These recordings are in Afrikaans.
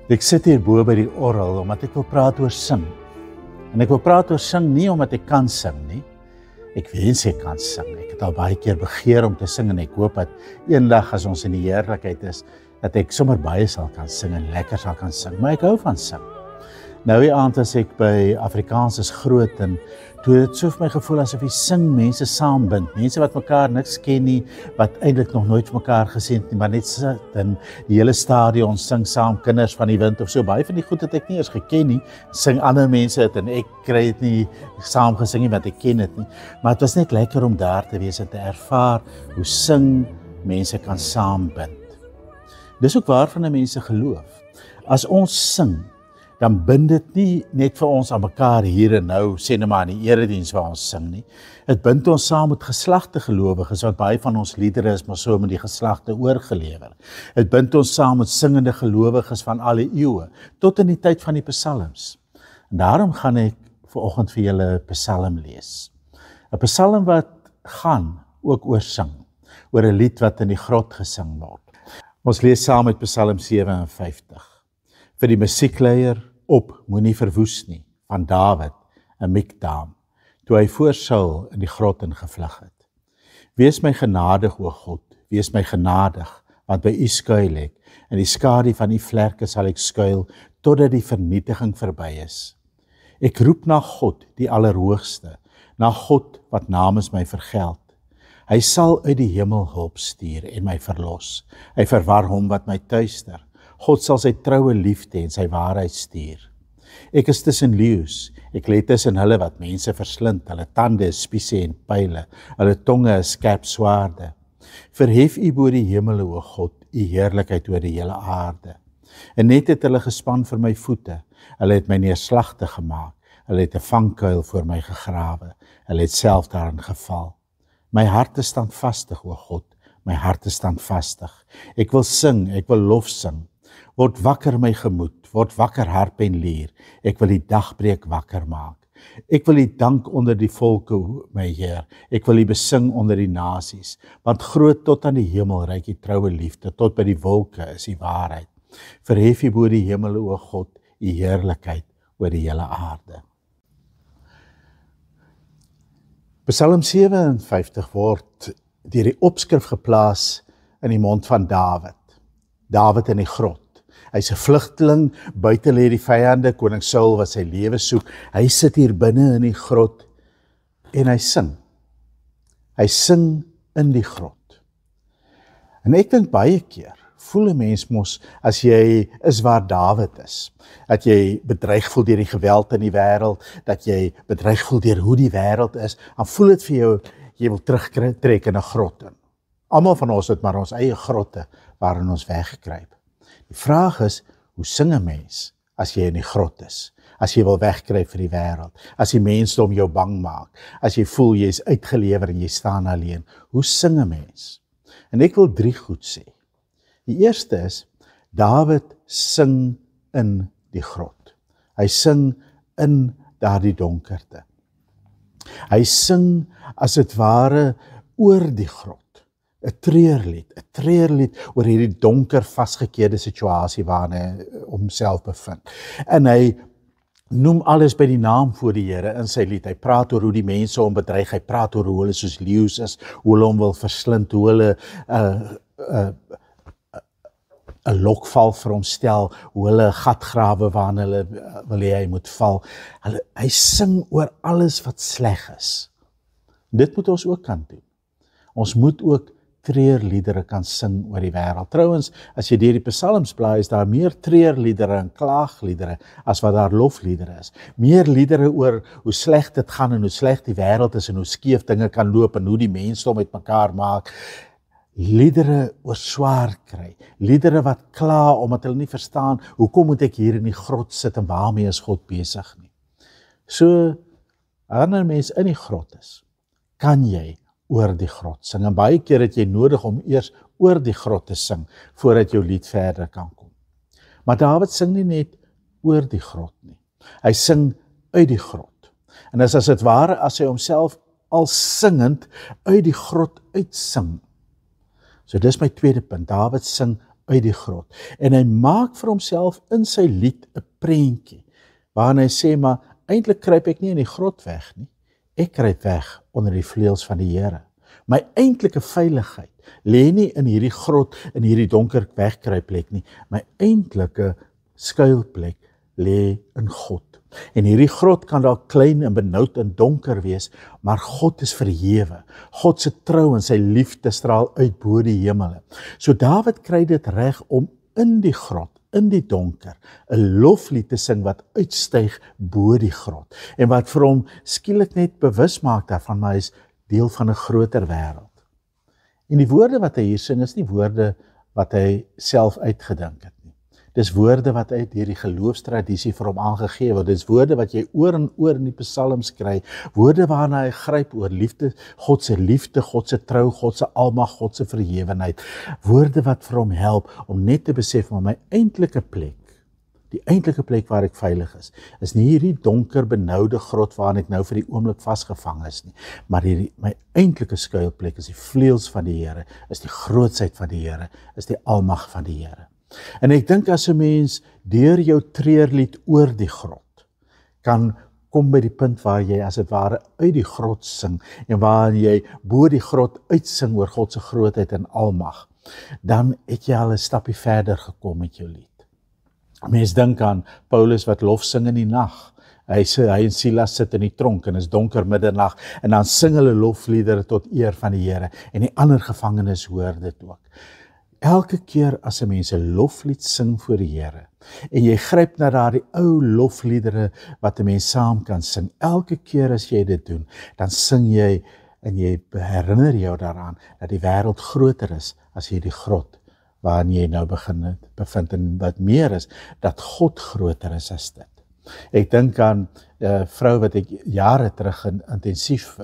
Ek sit hier bo by die orgel omdat ek wil praat oor sing. En ek wil praat oor sing nie omdat ek kan sing nie. Ek wens ek kan sing. Ek het al baie keer begeer om te sing en ek hoop dat eendag as ons in die heerlikheid is, dat ek sommer baie sal kan sing en lekker sal kan sing. Maar ek hou van sing. Nou die aand as ek by Afrikaans is groot en toe het so vir my gevoel asof die sing mense saambind. Mense wat mekaar niks ken nie, wat eintlik nog nooit mekaar gesien het nie, maar net sit in die hele stadion sing saam, kinders van die wind of so. Baie van die goed het ek nie eens geken nie. Sing ander mense het en ek kry dit nie saam gesing nie want ek ken dit nie. Maar het was net lekker om daar te wees en te ervaar hoe sing mense kan saambind. Dis ook waarvan mense geloof. As ons sing, dan bind dit nie net vir ons aan mekaar hier en nou, sê nou maar in die erediens waar ons sing nie. Het bind ons saam met geslagte gelowiges, want baie van ons liedere is maar so met die geslagte oorgelewer. Het bind ons saam met singende gelowiges van alle eeue, tot in die tyd van die psalms. En daarom gaan ek vanoggend vir julle 'n psalm lees. 'n Psalm wat gaan ook oor sing, oor 'n lied wat in die grot gesing word. Ons lees saam met Psalm 57. Vir die musiekleier op, moenie verwoes nie, van Dawid, 'n Mikdam, toe hy voor Saul in die grot ingevlug het. Wees my genadig, o God, wees my genadig, want by u skuil ek, in die skadu van u vlerke sal ek skuil, totdat die vernietiging verby is. Ek roep na God, die Allerhoogste, na God wat namens my vergeld. Hy sal uit die hemel hulp stuur en my verlos. Hy verwar hom wat my tuister. God sal sy troue liefde en sy waarheid stuur. Ek is tussen leeu's, ek lê tussen hulle wat mense verslind, hulle tande is spiese en pyle, hulle tonge is skerp swaarde. Verhef u bo die hemele, o God, u heerlikheid oor die hele aarde. 'n net het hulle gespan vir my voete, hulle het my neerslagtig gemaak, hulle het 'n vangkuil voor my gegrawe, hulle het self daarin geval. My hart is standvastig, o God, my hart is standvastig. Ek wil sing, ek wil lof sing. Word wakker my gemoed, word wakker harp en lier. Ek wil die dagbreek wakker maak. Ek wil die dank onder die volke, my Heer. Ek wil die besing onder die nasies. Want groot tot aan die hemel reik die troue liefde, tot by die wolke is die waarheid. Verhef u bo die hemel, o God, u heerlikheid oor die hele aarde. Psalm 57 word deur die opskrif geplaas in die mond van Dawid. Dawid in die grot. Hy's 'n vlugteling, buite lê die vyande, koning Saul wat sy lewe soek. Hy sit hier binne in die grot en hy sing. Hy sing in die grot. En ek dink baie keer, voel 'n mens mos as jy is waar Dawid is, dat jy bedreig voel deur die geweld in die wêreld, dat jy bedreig voel deur hoe die wêreld is, dan voel dit vir jou, jy wil terugtrek in 'n grot in. Almal van ons het maar ons eie grotte waarin ons weggekruip. Die vraag is, hoe sing 'n mens as jy in die grot is? As jy wil wegkruip vir die wêreld, as die mense om jou bang maak, as jy voel jy is uitgelewer en jy staan alleen, hoe sing 'n mens? En ek wil 3 goed sê. Die eerste is, Dawid sing in die grot. Hy sing in daardie donkerte. Hy sing as dit ware oor die grot. 'n treurlied oor hierdie donker vasgekeerde situasie waarin hy homself bevind. En hy noem alles by die naam voor die Here in sy lied. Hy praat oor hoe die mense hom bedreig, hy praat oor hoe hulle soos leeu's is, hoe hulle hom wil verslind, hoe hulle 'n lokval vir hom stel, hoe hulle 'n gat grawe waarin hulle wil hê hy moet val. Hy sing oor alles wat sleg is. Dit moet ons ook kan doen. Ons moet ook treurliedere kan sing oor die wêreld. Trouwens, as jy deur die psalms blaai, is daar meer treurliedere en klaagliedere as wat daar lofliedere is. Meer liedere oor hoe sleg dit gaan en hoe sleg die wêreld is en hoe skeef dinge kan loop en hoe die mense met mekaar maak. Liedere oor swaar kry. Liedere wat kla omdat hulle nie verstaan, hoekom moet ek hier in die grot sit en waarmee is God besig nie. So, wanneer mens in die grot is, kan jy oor die grot sing. En baie keer het jy nodig om eers oor die grot te sing, voordat jou lied verder kan kom. Maar Dawid sing nie net oor die grot nie. Hy sing uit die grot. En as dit ware, as hy homself al singend uit die grot uitsing. So dis my tweede punt. Dawid sing uit die grot. En hy maak vir homself in sy lied 'n prentjie, waarin hy sê, maar eintlik kruip ek nie in die grot weg nie. Ek kruip weg onder die vleuels van die Here. My eintlike veiligheid lê nie in hierdie grot, in hierdie donker wegkruipplek nie. My eintlike skuilplek lê in God. En hierdie grot kan dalk klein en benoud en donker wees, maar God is verhewe. God se trou en sy liefde straal uit bo die hemele. So Dawid kry dit reg om in die grot, in die donker, 'n loflied te sing wat uitstyg bo die grot. En wat vir hom skielik net bewus maak daarvan, maar hy is deel van 'n groter wêreld. En die woorde wat hy hier sing is nie woorde wat hy self uitgedink het nie. Dis woorde wat uit hierdie geloofstradisie vir hom aangegee word. Dis woorde wat jy oor en oor in die psalms kry. Woorde waarna hy gryp oor liefde, God se trou, God se almag, God se verhewenheid. Woorde wat vir hom help om net te besef maar my eintlike plek, die eintlike plek waar ek veilig is nie hierdie donker benoude grot waarin ek nou vir die oomblik vasgevang is nie, maar my eintlike skuilplek is die vleuels van die Here, is die grootsheid van die Here, is die almag van die Here. En ek dink as 'n mens deur jou treurlied oor die grot kan kom by die punt waar jy as dit ware uit die grot sing en waar jy bo die grot uitsing oor God se grootheid en almag, dan het jy al 'n stappie verder gekom met jou lied. Mens dink aan Paulus wat lof sing in die nag. Hy en Silas sit in die tronk en is donker middernag en dan sing hulle lofliedere tot eer van die Here en die ander gevangenes hoor dit ook. Elke keer as 'n mens 'n loflied sing voor die Here en jy gryp na daardie ou lofliedere wat 'n mens saam kan sing, elke keer as jy dit doen, dan sing jy en jy herinner jou daaraan dat die wêreld groter is as hierdie grot waarin jy nou bevind en wat meer is, dat God groter is as dit. Ek dink aan 'n vrou wat ek jare terug intensief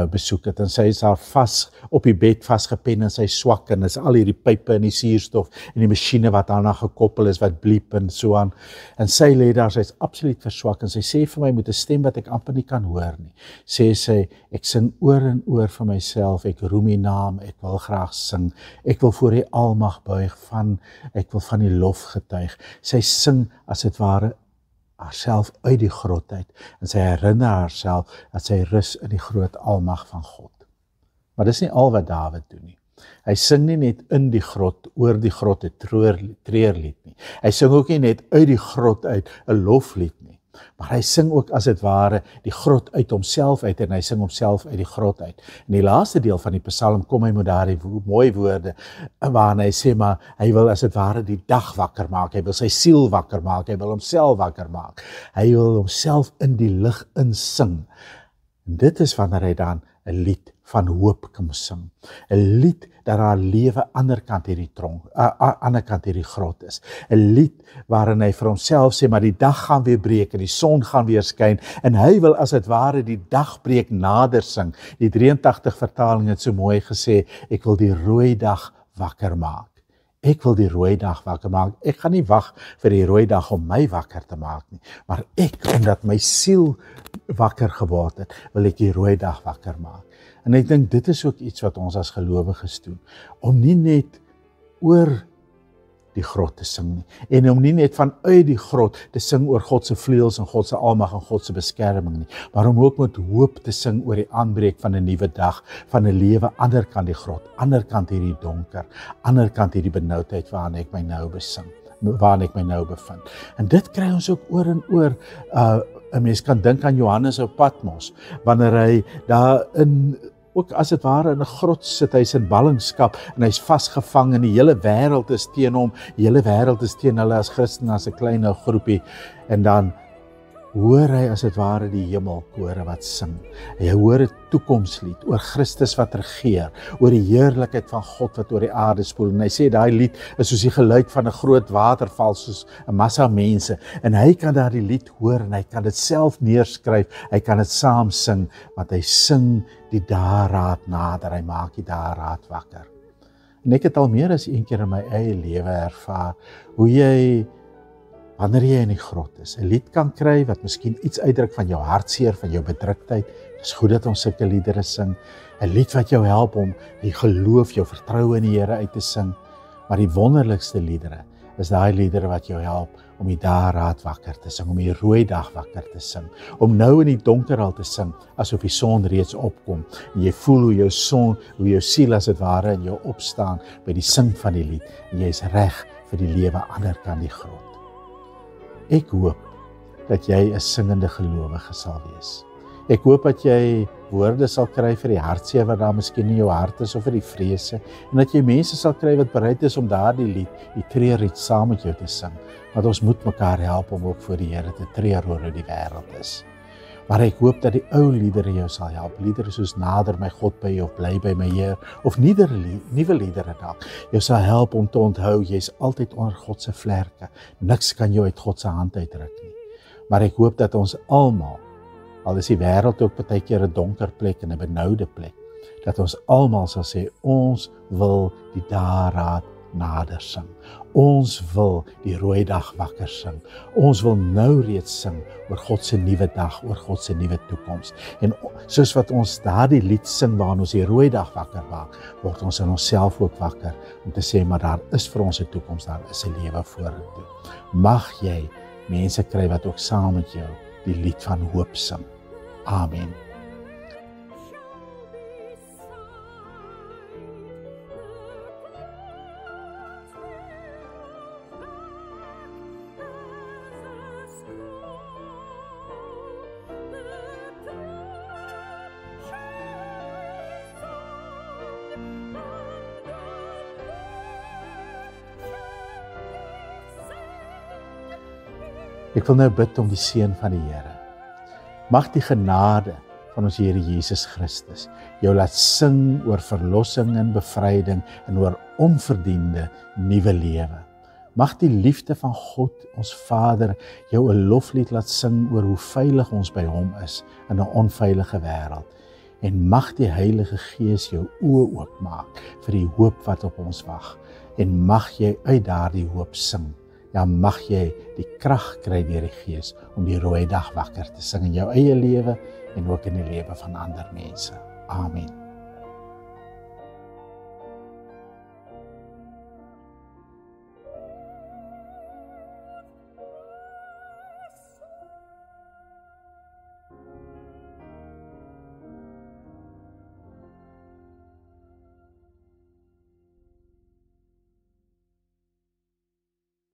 besoek het en sy is daar vas op die bed vasgepen en sy swak en is al hierdie pype en die suurstof en die masjiene wat daarna gekoppel is wat bliep en so aan. En sy lê daar, sy is absoluut verswak en sy sê vir my met 'n stem wat ek amper nie kan hoor nie. Sê sy, ek sing oor en oor vir myself, ek roem U naam, ek wil graag sing, ek wil voor U almag buig ek wil van U lof getuig. Sy sing as dit ware haarself uit die grot uit en sy herinner haarself dat sy rus in die groot almag van God. Maar dis nie al wat Dawid doen nie. Hy sing nie net in die grot, oor die grot 'n treurlied nie. Hy sing ook nie net uit die grot uit 'n loflied nie. Maar hy sing ook as dit ware die grot uit homself uit en hy sing homself uit die grot uit. In die laaste deel van die Psalm kom hy met daardie mooi woorde waarin hy sê maar hy wil as dit ware die dag wakker maak, hy wil sy siel wakker maak, hy wil homself wakker maak. Hy wil homself in die lig insing. En dit is wanneer hy dan 'n lied van hoop kan sing. 'n Lied dat haar lewe ander kant hierdie grot is. 'n Lied waarin hy vir homself sê, maar die dag gaan weer breek en die son gaan weer skyn en hy wil as dit ware die dagbreek nader sing. Die 83 vertaling het so mooi gesê, ek wil die rooi dag wakker maak. Ek wil die rooi dag wakker maak. Ek gaan nie wag vir die rooi dag om my wakker te maak nie, maar ek, omdat my siel wakker geword het, wil ek die rooi dag wakker maak. En ek dink dit is ook iets wat ons as gelowiges doen, om nie net oor die grot te sing nie, en om nie net vanuit die grot te sing oor God se vleuels en God se almag en God se beskerming nie, maar om ook met hoop te sing oor die aanbreek van 'n nuwe dag, van 'n lewe ander kant die grot, ander kant hierdie donker, ander kant hierdie benoudheid waarin ek my nou bevind. En dit kry ons ook oor en oor. 'n Mens kan dink aan Johannes op Patmos, wanneer hy daar ook as dit ware in 'n grot sit, hy's in ballingskap en hy's vasgevang en die hele wêreld is teen hom, die hele wêreld is teen hulle as Christene, as 'n klein groepie, en dan hoor hy as dit ware die hemelkore wat sing. Hy hoor 'n toekomslied oor Christus wat regeer, oor die heerlikheid van God wat oor die aarde spoel. En hy sê daai lied is soos die geluid van 'n groot waterval, soos 'n massa mense. En hy kan daardie lied hoor en hy kan dit self neerskryf, hy kan dit saam sing, want hy sing die dageraad nader, hy maak die dageraad wakker. En ek het al meer as een keer in my eie lewe ervaar hoe jy, wanneer jy in die grot is, 'n lied kan kry wat miskien iets uitdruk van jou hartseer, van jou bedruktheid. Dit is goed dat ons sulke liedere sing. 'n Lied wat jou help om die geloof, jou vertroue in die Here uit te sing. Maar die wonderlikste liedere is daai liedere wat jou help om die dageraad wakker te sing, om die rooi dag wakker te sing, om nou in die donker al te sing, asof die son reeds opkom, en jy voel hoe jou siel as het ware in jou opstaan, by die sing van die lied, en jy is reg vir die lewe ander kan die grond. Ek hoop, dat jy 'n singende gelowige sal wees. Ek hoop dat jy woorde sal kry vir die hartseer wat daar miskien in jou hart is, of vir die vrese, en dat jy mense sal kry wat bereid is om daardie lied, die treurlied saam met jou te sing, want ons moet mekaar help om ook voor die Here te treur oor hoe die wêreld is. Maar ek hoop dat die ou liedere jou sal help, liedere soos Nader my God by jou, bly by my Heer, of nuwe liedere dalk, jou sal help om te onthou, jy is altyd onder God se vlerke, niks kan jou uit God se hand uitruk nie. Maar ek hoop dat ons almal, al is die wêreld ook baie keer 'n donker plek en 'n benoude plek, dat ons almal sal sê, ons wil die dageraad nader sing. Ons wil die rooi dag wakker sing. Ons wil nou reeds sing oor God se nuwe dag, oor God se nuwe toekoms. En soos wat ons daardie lied sing waarin ons die rooi dag wakker maak, word ons in onsself ook wakker om te sê, maar daar is vir ons 'n toekoms, daar is 'n lewe vorentoe. Mag jy mense kry wat ook saam met jou die lied van hoop sing. Amen. Ek wil nou bid om die seën van die Here. Mag die genade van ons Here Jesus Christus jou laat sing oor verlossing en bevryding en oor onverdiende nuwe lewe. Mag die liefde van God, ons Vader, jou 'n loflied laat sing oor hoe veilig ons by hom is in 'n onveilige wêreld. En mag die Heilige Gees jou oë oopmaak vir die hoop wat op ons wag. En mag jy uit daardie hoop sing. Ja, mag jy die krag kry deur die Gees om die rooi dag wakker te sing in jou eie lewe en ook in die lewe van ander mense. Amen.